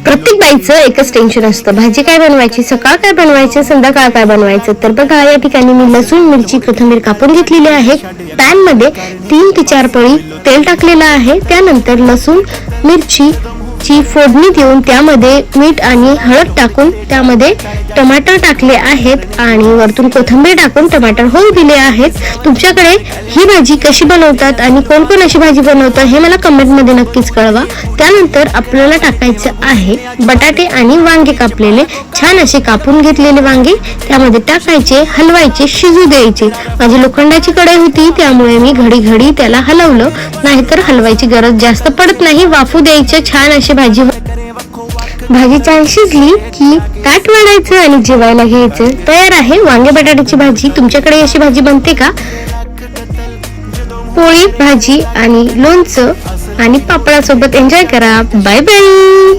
प्रत्येक बाईचं एकच टेन्शन असतं, भाजी काय बनवायची, सकाळ काय बनवायची, संध्याकाळ काय बनवायचं. तर बघा या ठिकाणी मी लसूण, मिरची, कोथिंबीर कापून घेतलेली आहे. पॅन मध्ये 3 ते 4 पळी तेल टाकलेलं आहे. त्यानंतर लसूण मिरची ची फोडणी देऊन त्यामध्ये मीठ आणि हळद टाकून त्यामध्ये टमाटर टाकले आहेत आणि वरतून कोथिंबीर टाकून टमाटर होऊ दिले आहेत. तुमच्याकडे ही भाजी कशी बनवतात आणि कोण कोण अशी भाजी बनवतं हे मला कमेंट मध्ये नक्कीच कळवा. त्यानंतर आपल्याला टाकायचं आहे बटाटे आणि वांगे कापलेले, छान असे कापून घेतलेले वांगे त्यामध्ये टाकायचे, हलवायचे, शिजू द्यायचे. माझी लोखंडाची कढई होती त्यामुळे मी घडी त्याला हलवलं, नाहीतर हलवायची गरज जास्त पडत नाही. वाफू द्यायचे, छान अशी भाजी छान शिजली की ताट वाढायचं आणि जेवायला घ्यायचं. तयार आहे वांगे बटाट्याची भाजी. तुमच्याकडे अशी भाजी बनते का? पोळी, भाजी आणि लोणचं आणि पापडासोबत एन्जॉय करा. Bye bye.